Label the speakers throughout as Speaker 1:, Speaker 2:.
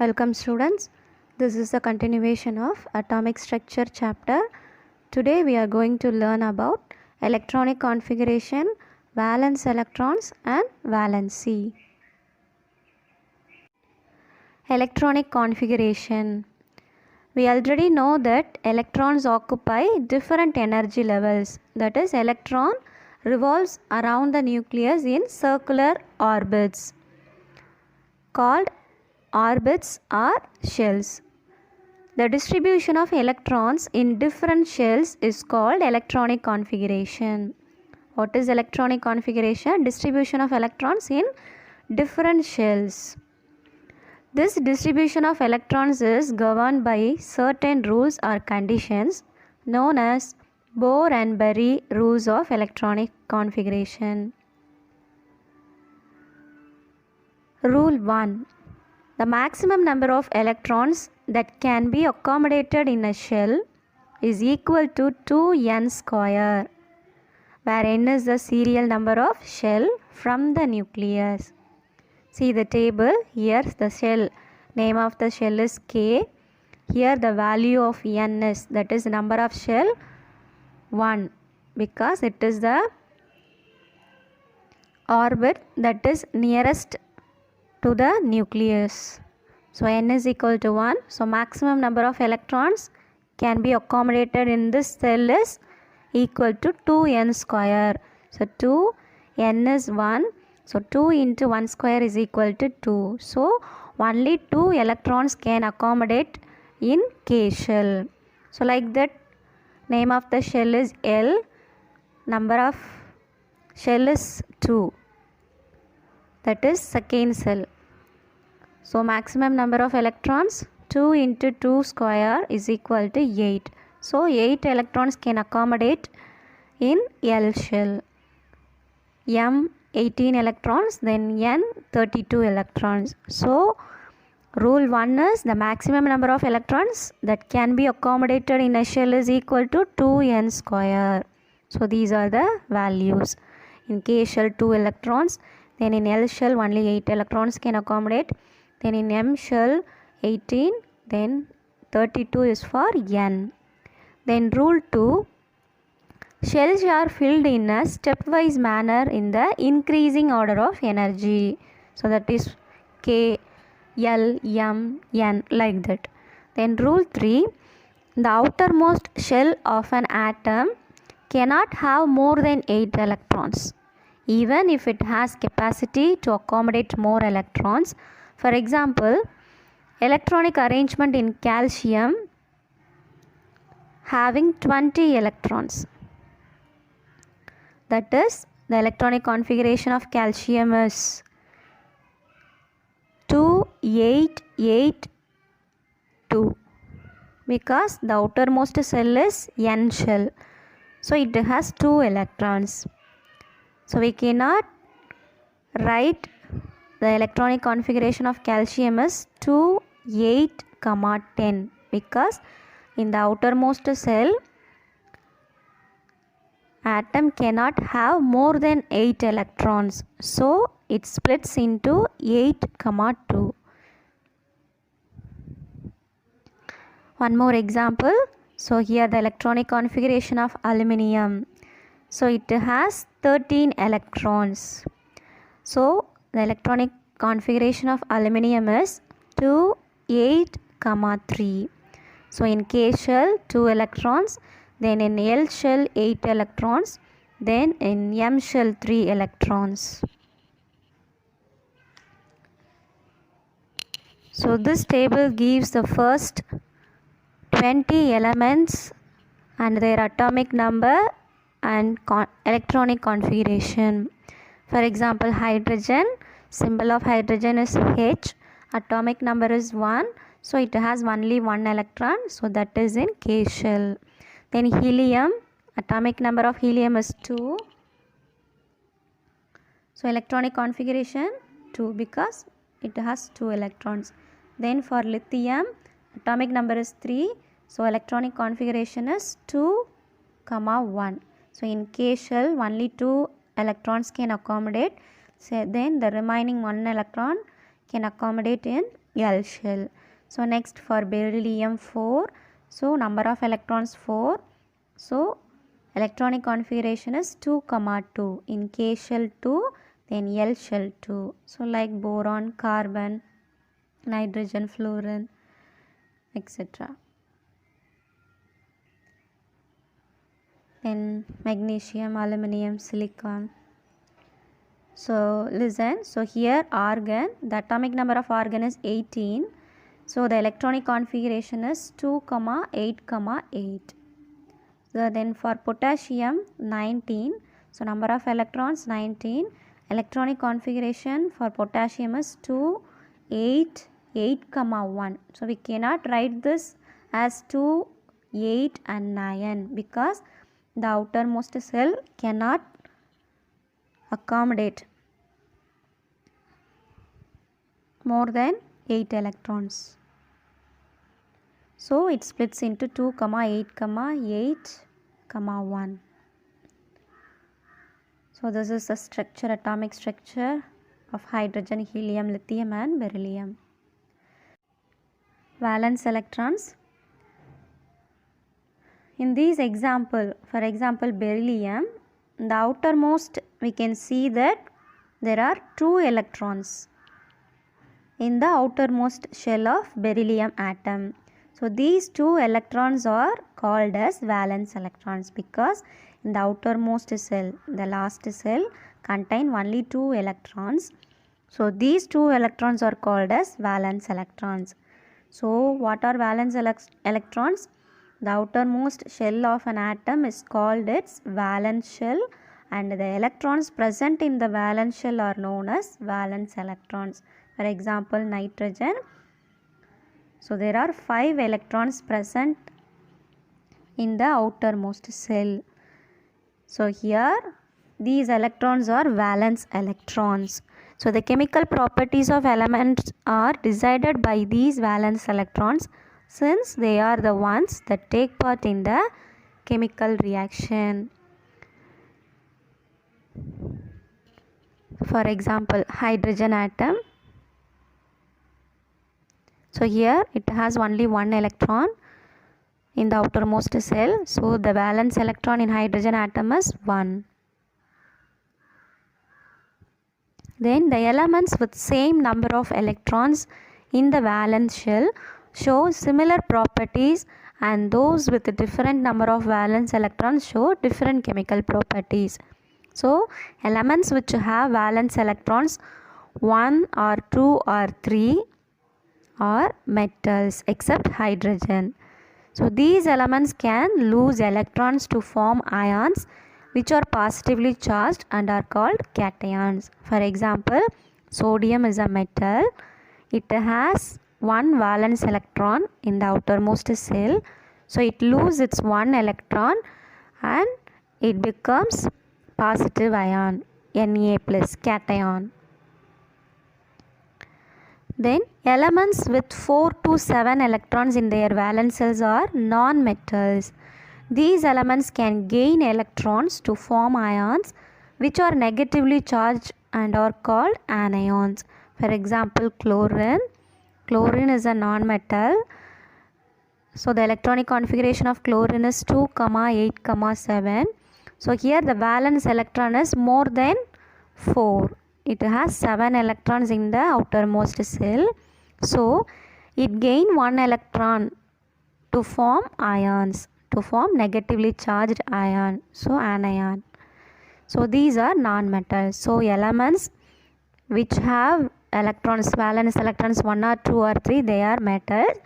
Speaker 1: Welcome students. This is the continuation of atomic structure chapter. Today we are going to learn about electronic configuration, valence electrons and valency. Electronic configuration. We already know that electrons occupy different energy levels. That is, electron revolves around the nucleus in circular orbits called orbits or shells. The distribution of electrons in different shells is called electronic configuration. What is electronic configuration? Distribution of electrons in different shells. This distribution of electrons is governed by certain rules or conditions known as Bohr and Berry rules of electronic configuration. Rule 1. The maximum number of electrons that can be accommodated in a shell is equal to 2n square, where n is the serial number of shell from the nucleus. See the table. Here the shell, name of the shell is K. Here the value of n is, that is number of shell 1, because it is the orbit that is nearest to the nucleus. So n is equal to 1. So maximum number of electrons can be accommodated in this cell is equal to 2n square. So 2, n is 1. So 2 into 1 square is equal to 2. So only 2 electrons can accommodate in K shell. So like that, name of the shell is L. Number of shell is 2. That is second cell. So maximum number of electrons 2 into 2 square is equal to 8. So 8 electrons can accommodate in L shell. M 18 electrons, then N 32 electrons. So rule 1 is the maximum number of electrons that can be accommodated in a shell is equal to 2n square. So these are the values. In K shell 2 electrons, then in L shell only 8 electrons can accommodate. Then in M shell 18, then 32 is for N. Then rule 2, shells are filled in a stepwise manner in the increasing order of energy. So that is K, L, M, N, like that. Then rule 3, the outermost shell of an atom cannot have more than 8 electrons, even if it has capacity to accommodate more electrons. For example, electronic arrangement in calcium having 20 electrons. That is, the electronic configuration of calcium is 2, 8, 8, 2, because the outermost cell is N shell. So it has 2 electrons. So we cannot write the electronic configuration of calcium is 2, 8, 10, because in the outermost cell atom cannot have more than 8 electrons. So it splits into 8, 2. One more example. So here the electronic configuration of aluminium. So it has 13 electrons. So the electronic configuration of aluminium is 2, 8, 3. So in K shell 2 electrons, then in L shell 8 electrons, then in M shell 3 electrons. So this table gives the first 20 elements and their atomic number and electronic configuration. For example, hydrogen, symbol of hydrogen is H, atomic number is 1, so it has only 1 electron, so that is in K shell. Then helium, atomic number of helium is 2, so electronic configuration 2 because it has 2 electrons. Then for lithium, atomic number is 3, so electronic configuration is 2, 1. So in K shell only 2 electrons can accommodate. So then the remaining 1 electron can accommodate in L shell. So next for beryllium 4, so number of electrons 4, so electronic configuration is 2, 2 in K shell 2, then L shell 2. So like boron, carbon, nitrogen, fluorine, etc. Then magnesium, aluminum, silicon. So listen, so here argon, the atomic number of argon is 18. So the electronic configuration is 2, 8, 8. So then for potassium 19, so number of electrons 19. Electronic configuration for potassium is 2, 8, 8, 1. So we cannot write this as 2, 8 and 9 because the outermost cell cannot accommodate more than 8 electrons. So it splits into 2, 8, 8, 1. So this is the structure, atomic structure of hydrogen, helium, lithium and beryllium. Valence electrons. In this example, for example beryllium, in the outermost we can see that there are 2 electrons in the outermost shell of beryllium atom. So these 2 electrons are called as valence electrons because in the outermost cell, the last cell contain only 2 electrons. So these 2 electrons are called as valence electrons. So what are valence electrons? The outermost shell of an atom is called its valence shell, and the electrons present in the valence shell are known as valence electrons. For example, nitrogen. So there are 5 electrons present in the outermost cell. So here these electrons are valence electrons. So the chemical properties of elements are decided by these valence electrons since they are the ones that take part in the chemical reaction. For example, hydrogen atom. So here it has only 1 electron in the outermost cell. So the valence electron in hydrogen atom is 1. Then the elements with same number of electrons in the valence shell show similar properties, and those with a different number of valence electrons show different chemical properties. So elements which have valence electrons 1 or 2 or 3 are metals except hydrogen. So these elements can lose electrons to form ions which are positively charged and are called cations. For example, sodium is a metal. It has 1 valence electron in the outermost cell. So it loses its 1 electron and it becomes positive ion, Na plus cation. Then elements with 4 to 7 electrons in their valence shells are non-metals. These elements can gain electrons to form ions which are negatively charged and are called anions. For example, chlorine. Chlorine is a non-metal. So the electronic configuration of chlorine is 2, 8, 7. So here the valence electron is more than 4. It has 7 electrons in the outermost cell. So it gains 1 electron to form ions, to form negatively charged ion. So anion. So these are non-metals. So elements which have electrons, valence electrons 1 or 2 or 3, they are metals.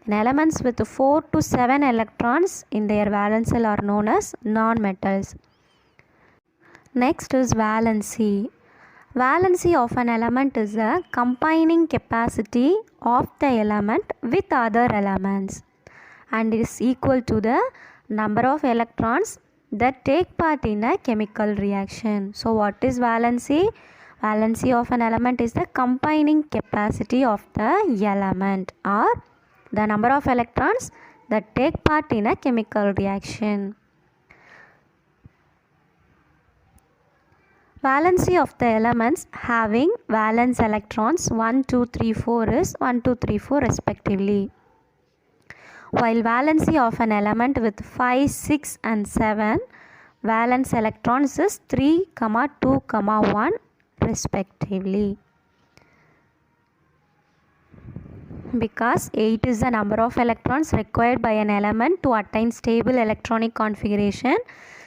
Speaker 1: And elements with 4 to 7 electrons in their valence shell are known as non-metals. Next is valency. Valency of an element is the combining capacity of the element with other elements and is equal to the number of electrons that take part in a chemical reaction. So what is valency? Valency of an element is the combining capacity of the element or the number of electrons that take part in a chemical reaction. Valency of the elements having valence electrons 1, 2, 3, 4 is 1, 2, 3, 4 respectively. While valency of an element with 5, 6 and 7 valence electrons is 3, 2, 1 respectively. Because 8 is the number of electrons required by an element to attain stable electronic configuration.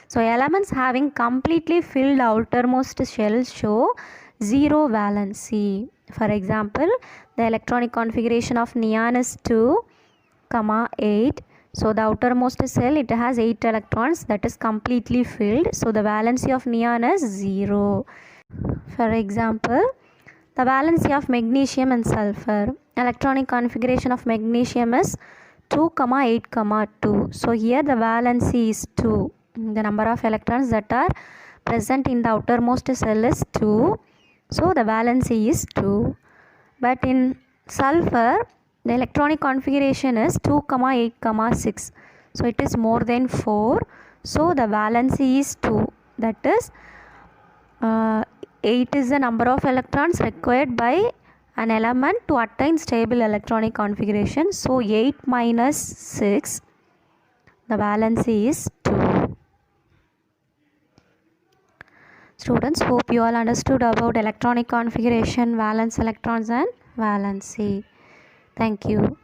Speaker 1: So elements having completely filled outermost shell show 0 valency. For example, the electronic configuration of neon is 2, 8. So the outermost cell, it has 8 electrons, that is completely filled. So the valency of neon is 0. For example, the valency of magnesium and sulfur. Electronic configuration of magnesium is 2, 8, 2. So here the valency is 2. The number of electrons that are present in the outermost cell is 2. So the valency is 2. But in sulfur, the electronic configuration is 2, 8, 6. So it is more than 4. So the valency is 2. That is 8 is the number of electrons required by an element to attain stable electronic configuration. So 8 minus 6, the valency is 2. Students, hope you all understood about electronic configuration, valence electrons and valency. Thank you.